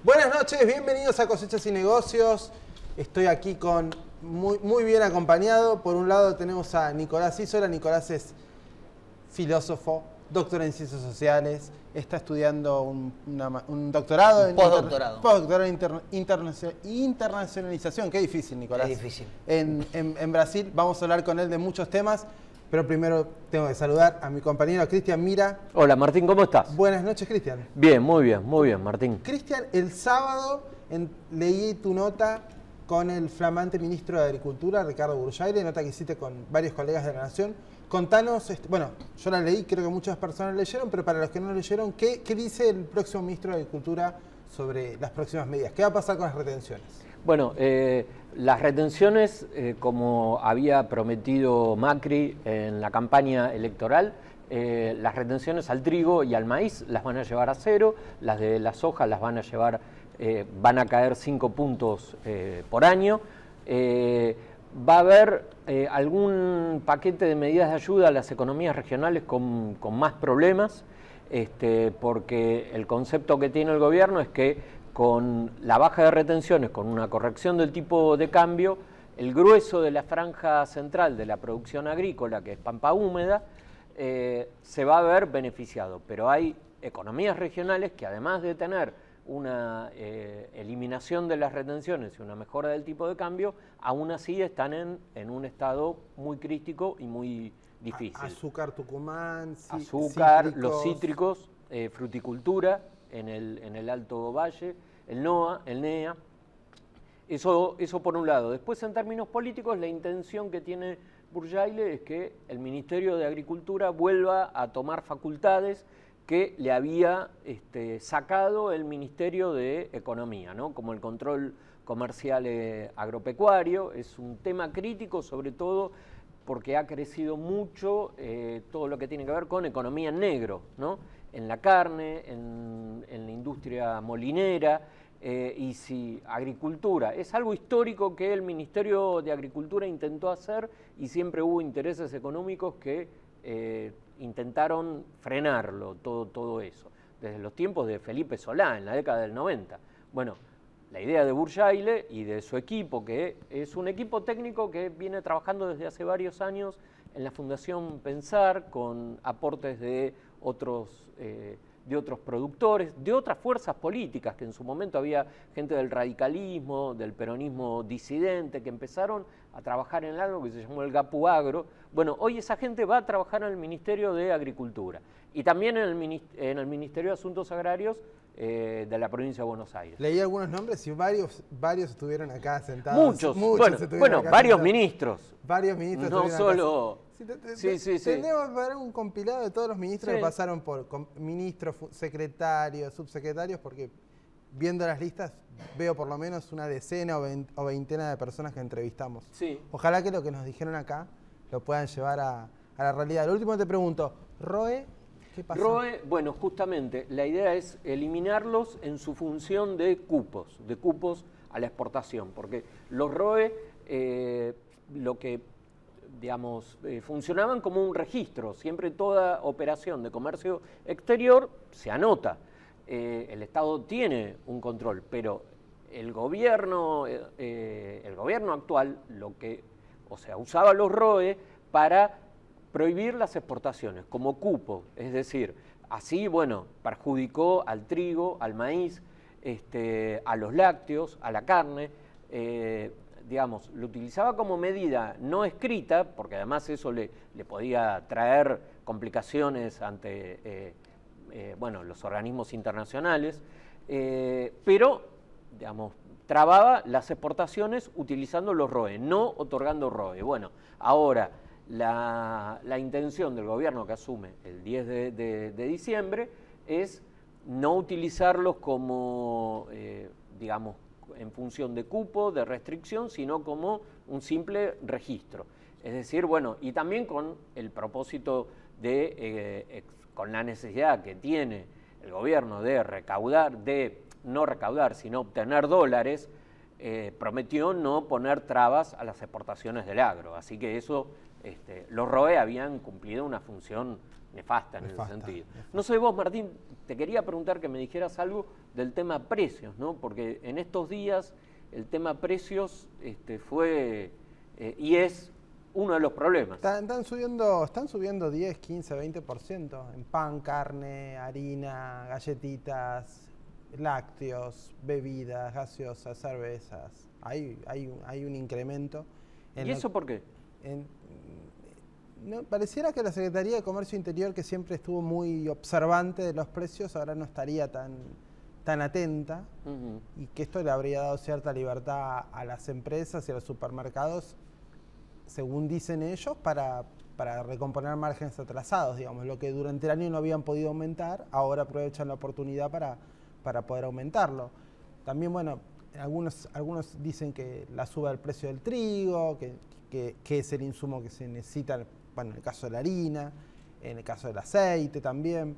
Buenas noches, bienvenidos a Cosechas y Negocios. Estoy aquí muy bien acompañado. Por un lado tenemos a Nicolás Isola. Nicolás es filósofo, doctor en Ciencias Sociales, está estudiando un doctorado en postdoctorado en internacionalización. Qué difícil, Nicolás. Qué difícil. En Brasil. Vamos a hablar con él de muchos temas, pero primero tengo que saludar a mi compañero Cristian Mira. Hola Martín, ¿cómo estás? Buenas noches, Cristian. Bien, muy bien, Martín. Cristian, el sábado leí tu nota con el flamante ministro de Agricultura, Ricardo Burjaire, nota que hiciste con varios colegas de la Nación. Contanos, bueno, yo la leí, creo que muchas personas la leyeron, pero para los que no la leyeron, ¿qué dice el próximo ministro de Agricultura sobre las próximas medidas? ¿Qué va a pasar con las retenciones? Bueno, las retenciones, como había prometido Macri en la campaña electoral, las retenciones al trigo y al maíz las van a llevar a cero, las de la soja las van a llevar, van a caer 5 puntos por año. Va a haber algún paquete de medidas de ayuda a las economías regionales con más problemas, porque el concepto que tiene el gobierno es que con la baja de retenciones, con una corrección del tipo de cambio, el grueso de la franja central de la producción agrícola, que es pampa húmeda, se va a ver beneficiado. Pero hay economías regionales que, además de tener una eliminación de las retenciones y una mejora del tipo de cambio, aún así están en un estado muy crítico y muy difícil. Azúcar, Tucumán, azúcar, cítricos. Los cítricos, fruticultura en el Alto Valle, el NOA, el NEA. Eso por un lado. Después, en términos políticos, la intención que tiene Burjaire es que el Ministerio de Agricultura vuelva a tomar facultades que le había sacado el Ministerio de Economía, ¿no? Como el control comercial agropecuario. Es un tema crítico, sobre todo porque ha crecido mucho todo lo que tiene que ver con economía en negro, ¿no? En la carne, en la industria molinera, y si agricultura es algo histórico que el Ministerio de Agricultura intentó hacer, y siempre hubo intereses económicos que intentaron frenarlo, todo eso, desde los tiempos de Felipe Solá, en la década del 90. Bueno, la idea de Burjaire y de su equipo, que es un equipo técnico que viene trabajando desde hace varios años en la Fundación Pensar, con aportes de otros productores, de otras fuerzas políticas, que en su momento había gente del radicalismo, del peronismo disidente, que empezaron a trabajar en algo que se llamó el Gapu Agro. Bueno, hoy esa gente va a trabajar en el Ministerio de Agricultura y también en el Ministerio de Asuntos Agrarios de la provincia de Buenos Aires. Leí algunos nombres y varios estuvieron acá sentados. Muchos bueno, varios ministros. Varios ministros. No solo... Sí. Tenemos para un compilado de todos los ministros que pasaron por ministros, secretarios, subsecretarios, porque viendo las listas veo por lo menos una decena o veintena de personas que entrevistamos. Sí. Ojalá que lo que nos dijeron acá lo puedan llevar a la realidad. Lo último te pregunto, ¿ROE qué pasa? ROE, bueno, justamente la idea es eliminarlos en su función de cupos a la exportación, porque los ROE lo que digamos, funcionaban como un registro. Siempre toda operación de comercio exterior se anota. El Estado tiene un control, pero el gobierno actual usaba los ROE para prohibir las exportaciones como cupo. Es decir, así, bueno, perjudicó al trigo, al maíz, a los lácteos, a la carne. Digamos, lo utilizaba como medida no escrita, porque además eso le podía traer complicaciones ante los organismos internacionales, pero digamos, trababa las exportaciones utilizando los ROE, no otorgando ROE. Bueno, ahora la intención del gobierno que asume el 10 de diciembre es no utilizarlos como, digamos, en función de cupo, de restricción, sino como un simple registro. Es decir, bueno, y también con el propósito de, con la necesidad que tiene el gobierno de recaudar, no recaudar, sino obtener dólares, prometió no poner trabas a las exportaciones del agro. Así que eso, los ROE habían cumplido una función nefasta en ese sentido. No sé vos, Martín, te quería preguntar que me dijeras algo del tema precios, ¿no? Porque en estos días el tema precios fue y es uno de los problemas. Están subiendo 10, 15, 20% en pan, carne, harina, galletitas, lácteos, bebidas, gaseosas, cervezas. Hay un incremento. ¿Y eso por qué? No, pareciera que la Secretaría de Comercio Interior, que siempre estuvo muy observante de los precios, ahora no estaría tan atenta, y que esto le habría dado cierta libertad a las empresas y a los supermercados, según dicen ellos, para recomponer márgenes atrasados, digamos, lo que durante el año no habían podido aumentar, ahora aprovechan la oportunidad para poder aumentarlo. También, bueno, algunos dicen que la suba del precio del trigo, que es el insumo que se necesita, bueno, en el caso de la harina, en el caso del aceite también.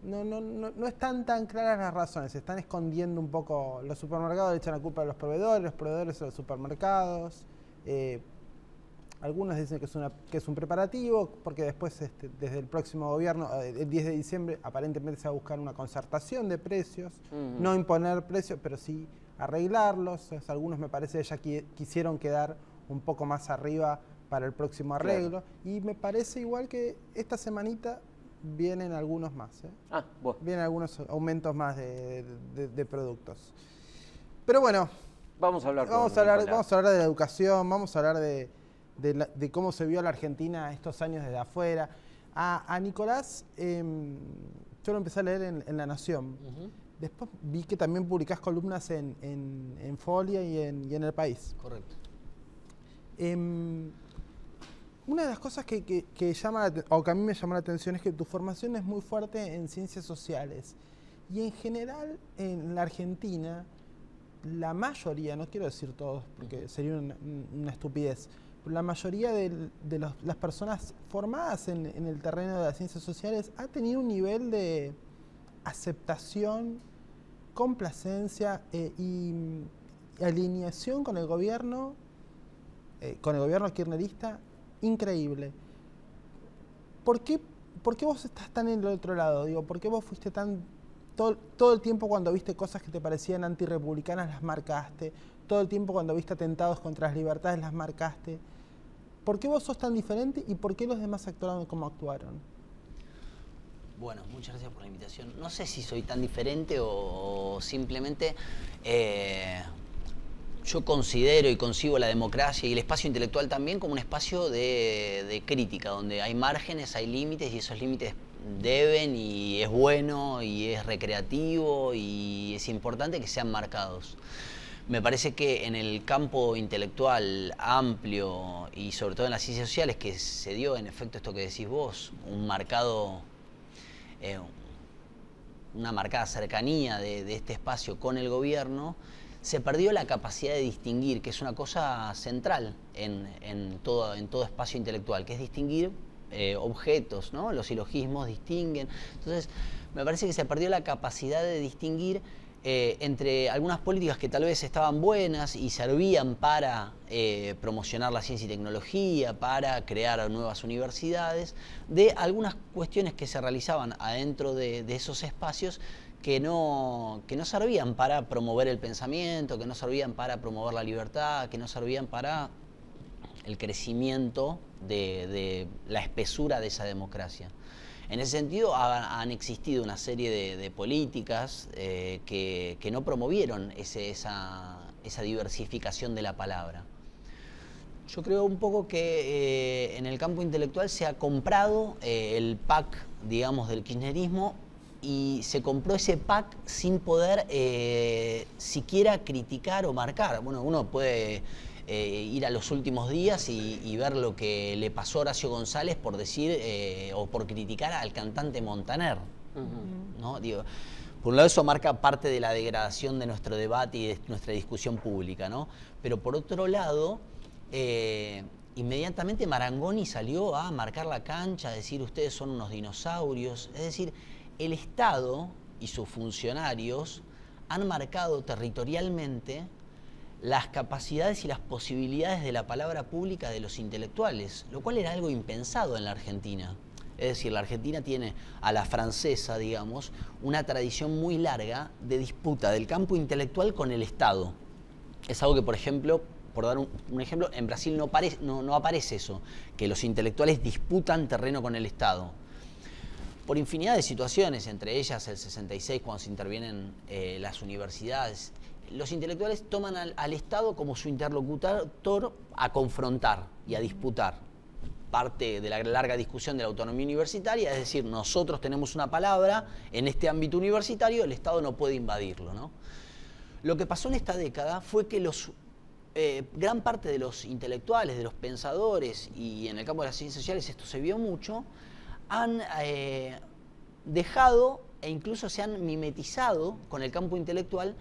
No están tan claras las razones, se están escondiendo un poco. Los supermercados le echan la culpa a los proveedores a los supermercados. Algunos dicen que es un preparativo, porque después, desde el próximo gobierno, el 10 de diciembre, aparentemente se va a buscar una concertación de precios, no imponer precios, pero sí arreglarlos. Algunos me parece ya quisieron quedar un poco más arriba para el próximo arreglo, y me parece igual que esta semanita vienen algunos más. Vienen algunos aumentos más de productos. Pero bueno, vamos a hablar de la educación, vamos a hablar de cómo se vio a la Argentina estos años desde afuera. A Nicolás, yo lo empecé a leer en La Nación. Después vi que también publicás columnas en Folia y en El País. Correcto. Una de las cosas que a mí me llamó la atención es que tu formación es muy fuerte en ciencias sociales. Y en general, en la Argentina, la mayoría, no quiero decir todos porque sería una estupidez, pero la mayoría de las personas formadas en el terreno de las ciencias sociales ha tenido un nivel de aceptación, complacencia y alineación con el gobierno kirchnerista increíble. ¿Por qué vos estás tan en el otro lado? Digo, ¿por qué vos fuiste todo el tiempo cuando viste cosas que te parecían antirrepublicanas las marcaste? Todo el tiempo cuando viste atentados contra las libertades las marcaste. ¿Por qué vos sos tan diferente y por qué los demás actuaron como actuaron? Bueno, muchas gracias por la invitación. No sé si soy tan diferente o simplemente yo considero y concibo la democracia y el espacio intelectual también como un espacio de crítica, donde hay márgenes, hay límites, y esos límites deben, y es bueno, y es recreativo, y es importante que sean marcados. Me parece que en el campo intelectual amplio, y sobre todo en las ciencias sociales, que se dio en efecto esto que decís vos, una marcada cercanía de este espacio con el gobierno, se perdió la capacidad de distinguir, que es una cosa central en todo espacio intelectual, que es distinguir objetos, ¿no? Los silogismos distinguen. Entonces, me parece que se perdió la capacidad de distinguir entre algunas políticas que tal vez estaban buenas y servían para promocionar la ciencia y tecnología, para crear nuevas universidades, de algunas cuestiones que se realizaban adentro de esos espacios que no servían para promover el pensamiento, que no servían para promover la libertad, que no servían para el crecimiento de la espesura de esa democracia. En ese sentido han existido una serie de políticas que no promovieron esa diversificación de la palabra. Yo creo un poco que en el campo intelectual se ha comprado el pack, digamos, del kirchnerismo, y se compró ese pack sin poder siquiera criticar o marcar. Bueno, uno puede ir a los últimos días y ver lo que le pasó a Horacio González por decir o por criticar al cantante Montaner. ¿No? Digo, por un lado eso marca parte de la degradación de nuestro debate y de nuestra discusión pública, ¿no? Pero por otro lado, inmediatamente Marangoni salió a marcar la cancha, a decir ustedes son unos dinosaurios. Es decir, el Estado y sus funcionarios han marcado territorialmente las capacidades y las posibilidades de la palabra pública de los intelectuales, lo cual era algo impensado en la Argentina. Es decir, la Argentina tiene, a la francesa, digamos, una tradición muy larga de disputa del campo intelectual con el Estado. Es algo que, por ejemplo, por dar un ejemplo, en Brasil no aparece eso, que los intelectuales disputan terreno con el Estado. Por infinidad de situaciones, entre ellas el 66, cuando se intervienen las universidades, los intelectuales toman al Estado como su interlocutor a confrontar y a disputar. Parte de la larga discusión de la autonomía universitaria, es decir, nosotros tenemos una palabra en este ámbito universitario, el Estado no puede invadirlo, ¿no? Lo que pasó en esta década fue que gran parte de los intelectuales, de los pensadores, y en el campo de las ciencias sociales esto se vio mucho, han dejado e incluso se han mimetizado con el campo intelectual,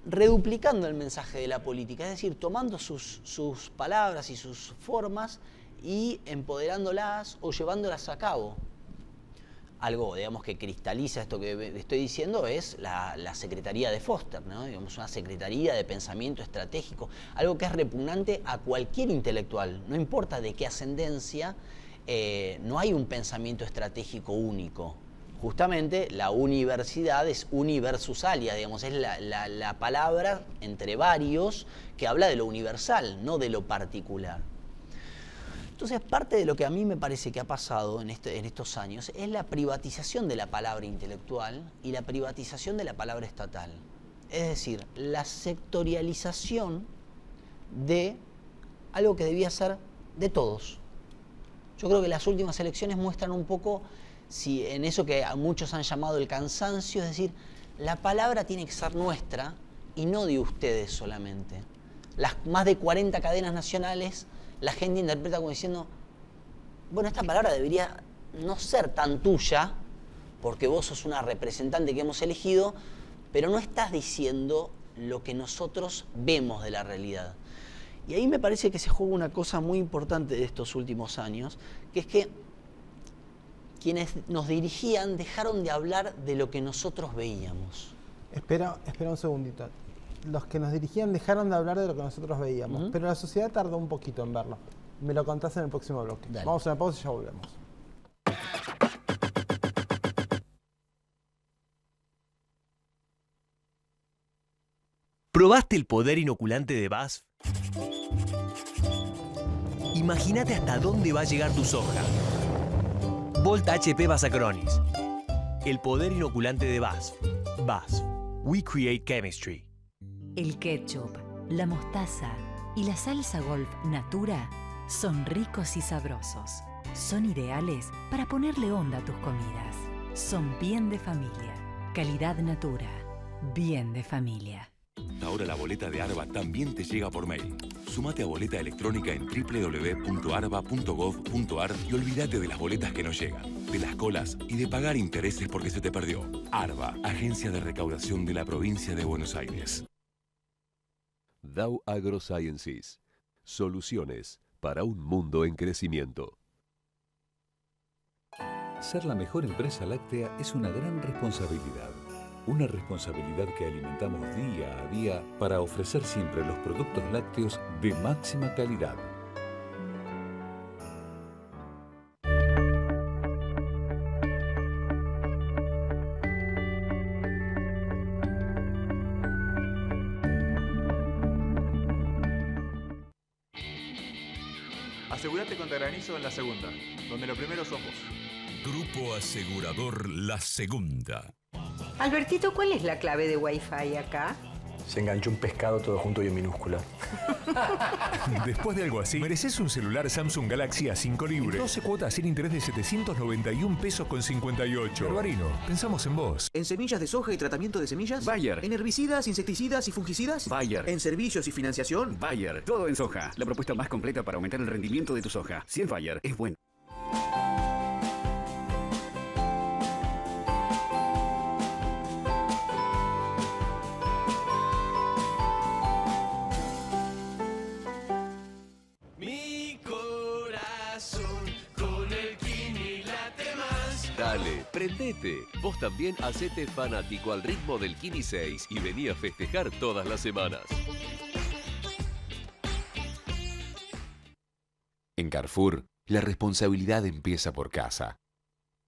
reduplicando el mensaje de la política, es decir, tomando sus palabras y sus formas y empoderándolas o llevándolas a cabo. Algo, digamos, que cristaliza esto que estoy diciendo es la Secretaría de Foster, ¿no? Digamos, una Secretaría de Pensamiento Estratégico, algo que es repugnante a cualquier intelectual, no importa de qué ascendencia, no hay un pensamiento estratégico único. Justamente la universidad es uni versus alia, digamos, es la palabra entre varios que habla de lo universal, no de lo particular. Entonces, parte de lo que a mí me parece que ha pasado en estos años es la privatización de la palabra intelectual y la privatización de la palabra estatal. Es decir, la sectorialización de algo que debía ser de todos. Yo creo que las últimas elecciones muestran un poco si en eso que muchos han llamado el cansancio, es decir, la palabra tiene que ser nuestra y no de ustedes solamente. Las más de 40 cadenas nacionales, la gente interpreta como diciendo, bueno, esta palabra debería no ser tan tuya, porque vos sos una representante que hemos elegido, pero no estás diciendo lo que nosotros vemos de la realidad. Y ahí me parece que se juega una cosa muy importante de estos últimos años, que es que quienes nos dirigían dejaron de hablar de lo que nosotros veíamos. Espera un segundito. Los que nos dirigían dejaron de hablar de lo que nosotros veíamos, pero la sociedad tardó un poquito en verlo. Me lo contás en el próximo bloque. Dale. Vamos a una pausa y ya volvemos. ¿Probaste el poder inoculante de BASF? Imagínate hasta dónde va a llegar tu soja. Volta HP Basacronis. El poder inoculante de BASF. BASF. We create chemistry. El ketchup, la mostaza y la salsa Golf Natura son ricos y sabrosos. Son ideales para ponerle onda a tus comidas. Son bien de familia. Calidad Natura. Bien de familia. Ahora la boleta de ARBA también te llega por mail. Sumate a boleta electrónica en www.arba.gov.ar y olvídate de las boletas que no llegan, de las colas y de pagar intereses porque se te perdió. ARBA, Agencia de Recaudación de la Provincia de Buenos Aires. Dow AgroSciences. Soluciones para un mundo en crecimiento. Ser la mejor empresa láctea es una gran responsabilidad. Una responsabilidad que alimentamos día a día para ofrecer siempre los productos lácteos de máxima calidad. Asegúrate contra granizo en La Segunda, donde lo primero sos vos. Grupo Asegurador La Segunda. Albertito, ¿cuál es la clave de Wi-Fi acá? Se enganchó un pescado todo junto y en minúscula. Después de algo así, mereces un celular Samsung Galaxy A5 libre. 12 cuotas sin interés de 791 pesos con 58. Barbarino, pensamos en vos. ¿En semillas de soja y tratamiento de semillas? Bayer. ¿En herbicidas, insecticidas y fungicidas? Bayer. ¿En servicios y financiación? Bayer. Todo en soja. La propuesta más completa para aumentar el rendimiento de tu soja. Si es Bayer, es bueno. Dale, prendete. Vos también hacete fanático al ritmo del Kini 6 y vení a festejar todas las semanas. En Carrefour, la responsabilidad empieza por casa.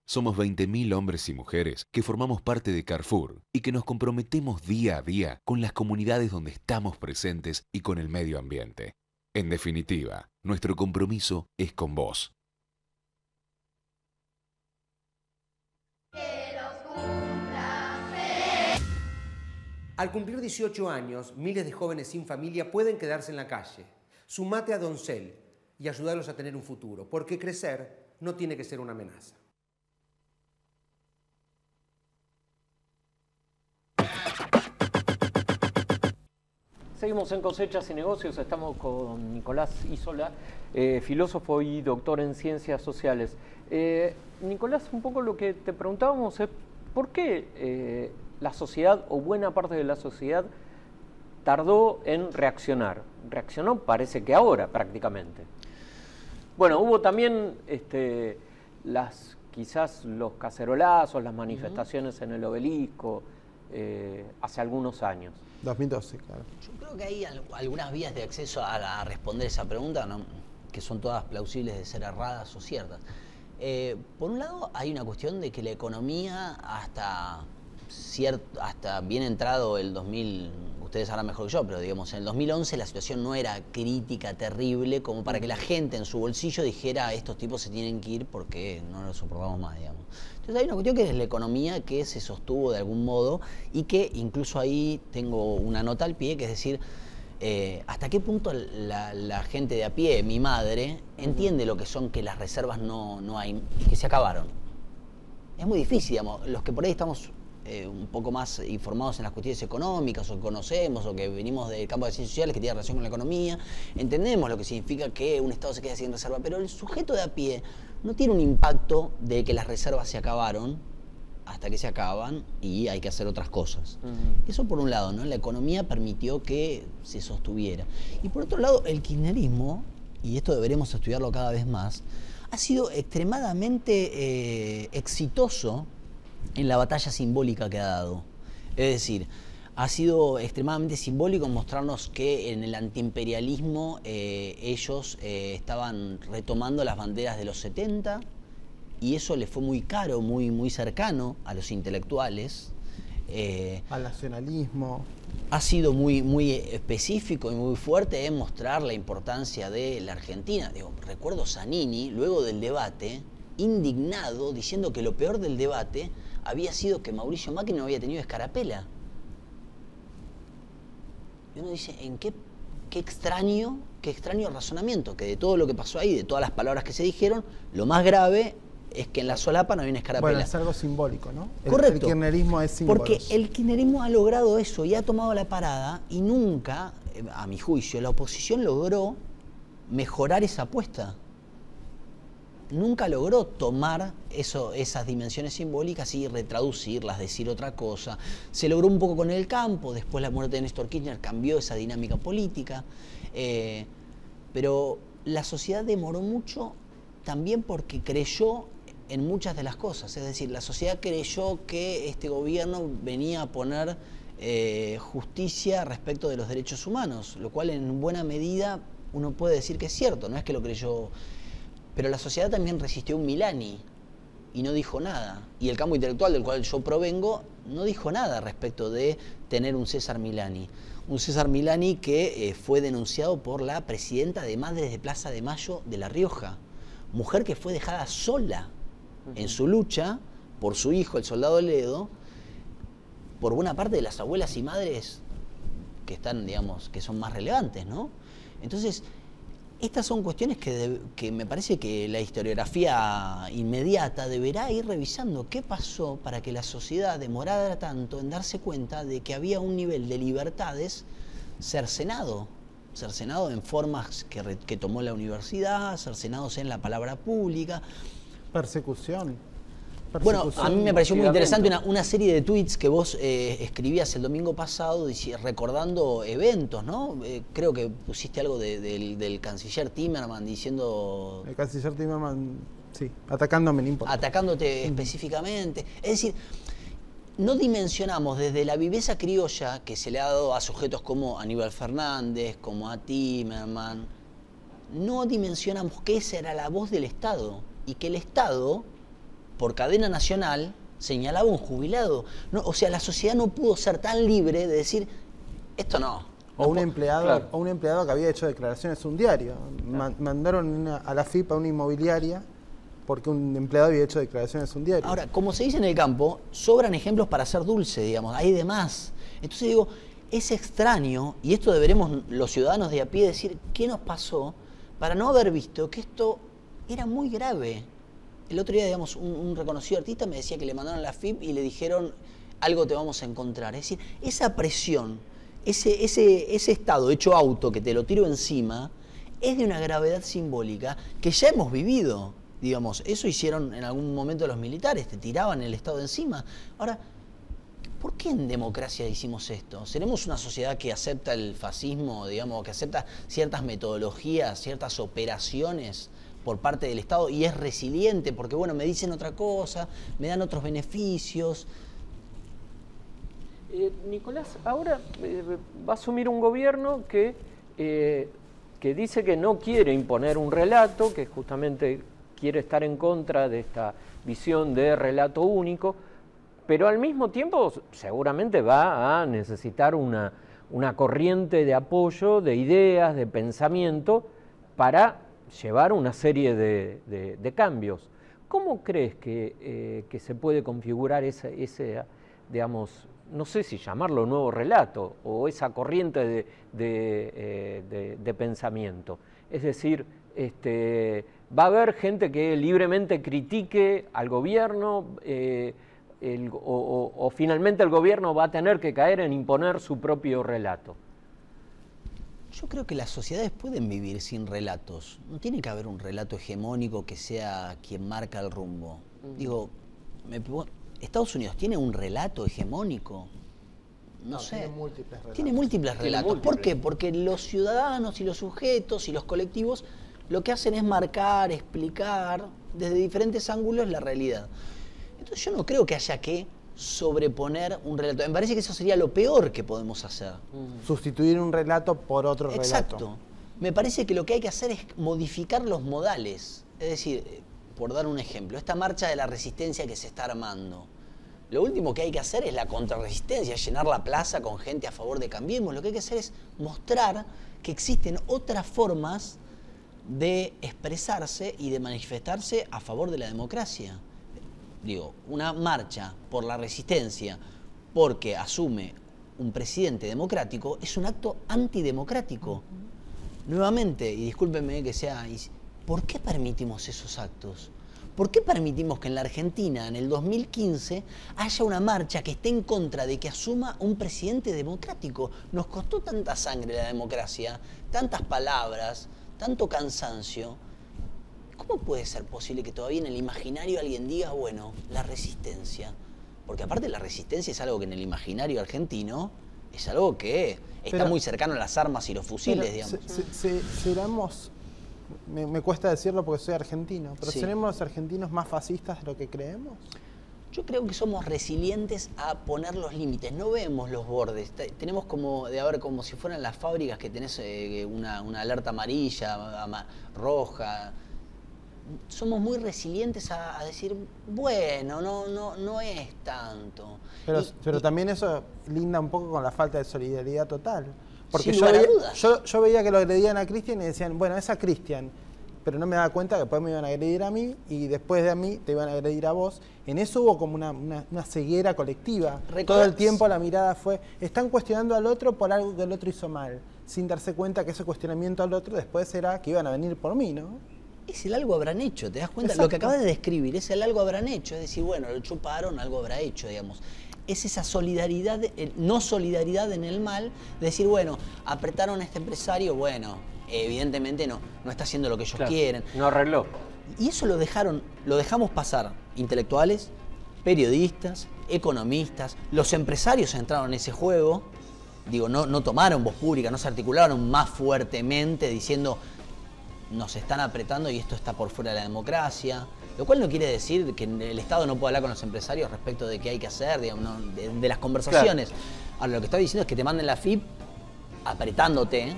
Somos 20.000 hombres y mujeres que formamos parte de Carrefour y que nos comprometemos día a día con las comunidades donde estamos presentes y con el medio ambiente. En definitiva, nuestro compromiso es con vos. Al cumplir 18 años, miles de jóvenes sin familia pueden quedarse en la calle. Sumate a Doncel y ayudarlos a tener un futuro, porque crecer no tiene que ser una amenaza. Seguimos en Cosechas y Negocios, estamos con Nicolás Isola, filósofo y doctor en Ciencias Sociales. Nicolás, un poco lo que te preguntábamos es, ¿por qué la sociedad o buena parte de la sociedad tardó en reaccionar? Reaccionó parece que ahora prácticamente. Bueno, hubo también quizás los cacerolazos, las manifestaciones en el Obelisco hace algunos años. 2012, claro. Yo creo que hay algunas vías de acceso a responder esa pregunta, ¿no?, que son todas plausibles de ser erradas o ciertas. Por un lado, hay una cuestión de que la economía hasta bien entrado el 2000, ustedes sabrán mejor que yo, pero digamos, en el 2011 la situación no era crítica, terrible, como para que la gente en su bolsillo dijera estos tipos se tienen que ir porque no lo soportamos más, digamos. Entonces hay una cuestión que es la economía que se sostuvo de algún modo y que incluso ahí tengo una nota al pie, que es decir, hasta qué punto la gente de a pie, mi madre, entiende lo que son que las reservas no hay, que se acabaron. Es muy difícil, digamos, los que por ahí estamos un poco más informados en las cuestiones económicas o que conocemos o que venimos del campo de ciencias sociales que tiene relación con la economía, entendemos lo que significa que un Estado se quede sin reserva, pero el sujeto de a pie no tiene un impacto de que las reservas se acabaron hasta que se acaban y hay que hacer otras cosas. Eso por un lado, ¿no? La economía permitió que se sostuviera. Y por otro lado, el kirchnerismo, y esto deberemos estudiarlo cada vez más, ha sido extremadamente exitoso en la batalla simbólica que ha dado. Es decir, ha sido extremadamente simbólico en mostrarnos que en el antiimperialismo ellos estaban retomando las banderas de los 70 y eso le fue muy caro, muy cercano a los intelectuales. Al nacionalismo. Ha sido muy específico y muy fuerte en mostrar la importancia de la Argentina. Digo, recuerdo Zanini, luego del debate, indignado, diciendo que lo peor del debate había sido que Mauricio Macri no había tenido escarapela. Y uno dice, ¿en qué extraño razonamiento? Que de todo lo que pasó ahí, de todas las palabras que se dijeron, lo más grave es que en la solapa no hay una escarapela. Bueno, es algo simbólico, ¿no? Correcto. El kirchnerismo es símbolo. Porque el kirchnerismo ha logrado eso y ha tomado la parada y nunca, a mi juicio, la oposición logró mejorar esa apuesta. Nunca logró tomar esas dimensiones simbólicas y retraducirlas, decir otra cosa. Se logró un poco con el campo, después la muerte de Néstor Kirchner cambió esa dinámica política, pero la sociedad demoró mucho también porque creyó en muchas de las cosas. Es decir, la sociedad creyó que este gobierno venía a poner justicia respecto de los derechos humanos, lo cual en buena medida uno puede decir que es cierto, no es que lo creyó. Pero la sociedad también resistió un Milani y no dijo nada. Y el campo intelectual del cual yo provengo no dijo nada respecto de tener un César Milani. Un César Milani que fue denunciado por la presidenta de Madres de Plaza de Mayo de La Rioja. Mujer que fue dejada sola en su lucha por su hijo, el soldado Ledo, por buena parte de las abuelas y madres que están, digamos, que son más relevantes, ¿no? Entonces, estas son cuestiones que me parece que la historiografía inmediata deberá ir revisando qué pasó para que la sociedad demorara tanto en darse cuenta de que había un nivel de libertades cercenado en formas que tomó la universidad, cercenados en la palabra pública. Persecución. Bueno, a mí me pareció muy interesante una serie de tweets que vos escribías el domingo pasado recordando eventos, ¿no? Creo que pusiste algo del canciller Timmerman diciendo... El canciller Timmerman, sí, atacándome, no importa. Atacándote específicamente. Es decir, no dimensionamos desde la viveza criolla que se le ha dado a sujetos como Aníbal Fernández, como a Timmerman, no dimensionamos que esa era la voz del Estado y que el Estado, por cadena nacional, señalaba un jubilado. No, o sea, la sociedad no pudo ser tan libre de decir, esto no. O un empleado que había hecho declaraciones a un diario. Mandaron a la FIP a una inmobiliaria porque un empleado había hecho declaraciones a un diario. Ahora, como se dice en el campo, sobran ejemplos para ser dulce, digamos, hay de más. Entonces digo, es extraño, y esto deberemos los ciudadanos de a pie decir, ¿qué nos pasó para no haber visto que esto era muy grave? El otro día, digamos, un reconocido artista me decía que le mandaron a la FIP y le dijeron, algo te vamos a encontrar. Es decir, esa presión, ese estado hecho auto que te lo tiro encima, es de una gravedad simbólica que ya hemos vivido. Digamos, eso hicieron en algún momento los militares, te tiraban el Estado encima. Ahora, ¿por qué en democracia hicimos esto? ¿Seremos una sociedad que acepta el fascismo, digamos, que acepta ciertas metodologías, ciertas operaciones por parte del Estado y es resiliente porque, bueno, me dicen otra cosa, me dan otros beneficios? Nicolás, ahora va a asumir un gobierno que dice que no quiere imponer un relato, que justamente quiere estar en contra de esta visión de relato único, pero al mismo tiempo seguramente va a necesitar una corriente de apoyo, de ideas, de pensamiento, para llevar una serie de cambios. ¿Cómo crees que se puede configurar ese, digamos, no sé si llamarlo nuevo relato, o esa corriente de pensamiento? Es decir, va a haber gente que libremente critique al gobierno, o finalmente el gobierno va a tener que caer en imponer su propio relato. Yo creo que las sociedades pueden vivir sin relatos. No tiene que haber un relato hegemónico que sea quien marca el rumbo. Digo, ¿Estados Unidos tiene un relato hegemónico? No sé. Tiene múltiples relatos. Tiene múltiples relatos. ¿Por qué? Porque los ciudadanos y los sujetos y los colectivos lo que hacen es marcar, explicar desde diferentes ángulos la realidad. Entonces yo no creo que haya que sobreponer un relato. Me parece que eso sería lo peor que podemos hacer. Sustituir un relato por otro relato. Exacto. Me parece que lo que hay que hacer es modificar los modales. Es decir, por dar un ejemplo, esta marcha de la resistencia que se está armando. Lo último que hay que hacer es la contrarresistencia, llenar la plaza con gente a favor de Cambiemos. Lo que hay que hacer es mostrar que existen otras formas de expresarse y de manifestarse a favor de la democracia. Digo, una marcha por la resistencia porque asume un presidente democrático es un acto antidemocrático. Nuevamente, y discúlpenme que sea, ¿por qué permitimos esos actos? ¿Por qué permitimos que en la Argentina, en el 2015, haya una marcha que esté en contra de que asuma un presidente democrático? Nos costó tanta sangre la democracia, tantas palabras, tanto cansancio. ¿Cómo puede ser posible que todavía en el imaginario alguien diga, bueno, la resistencia? Porque aparte la resistencia es algo que en el imaginario argentino es algo que está muy cercano a las armas y los fusiles, digamos. Seremos, me cuesta decirlo porque soy argentino, pero Sí. ¿seremos los argentinos más fascistas de lo que creemos? Yo creo que somos resilientes a poner los límites, no vemos los bordes. Tenemos como si fueran las fábricas que tenés una alerta amarilla, roja. Somos muy resilientes a decir, bueno, no es tanto. Pero también eso linda un poco con la falta de solidaridad total. Porque Sin lugar a dudas. yo veía que lo agredían a Cristian y decían, bueno, esa Cristian, pero no me daba cuenta que después me iban a agredir a mí y después de a mí te iban a agredir a vos. En eso hubo como una ceguera colectiva. Todo el tiempo la mirada fue, están cuestionando al otro por algo que el otro hizo mal, sin darse cuenta que ese cuestionamiento al otro después era que iban a venir por mí, ¿no? Es el algo habrán hecho, ¿te das cuenta? Exacto. Lo que acabas de describir es el algo habrán hecho, es decir, bueno, lo chuparon, algo habrá hecho, digamos. Es esa solidaridad, no solidaridad en el mal, de decir, bueno, apretaron a este empresario, bueno, evidentemente no está haciendo lo que ellos quieren. No arregló. Y eso lo dejamos pasar intelectuales, periodistas, economistas, los empresarios entraron en ese juego, digo, no tomaron voz pública, no se articularon más fuertemente diciendo nos están apretando y esto está por fuera de la democracia, lo cual no quiere decir que el Estado no pueda hablar con los empresarios respecto de qué hay que hacer, digamos, ¿no? de las conversaciones. Claro. Ahora, lo que estoy diciendo es que te manden la FIP apretándote,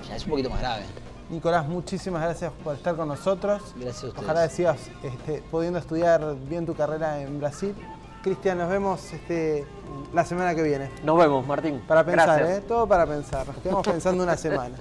ya es un poquito más grave. Nicolás, muchísimas gracias por estar con nosotros. Gracias a ustedes. Ojalá sigas pudiendo estudiar bien tu carrera en Brasil. Cristian, nos vemos la semana que viene. Nos vemos, Martín. Para pensar, gracias. Todo para pensar. Nos quedamos pensando una semana.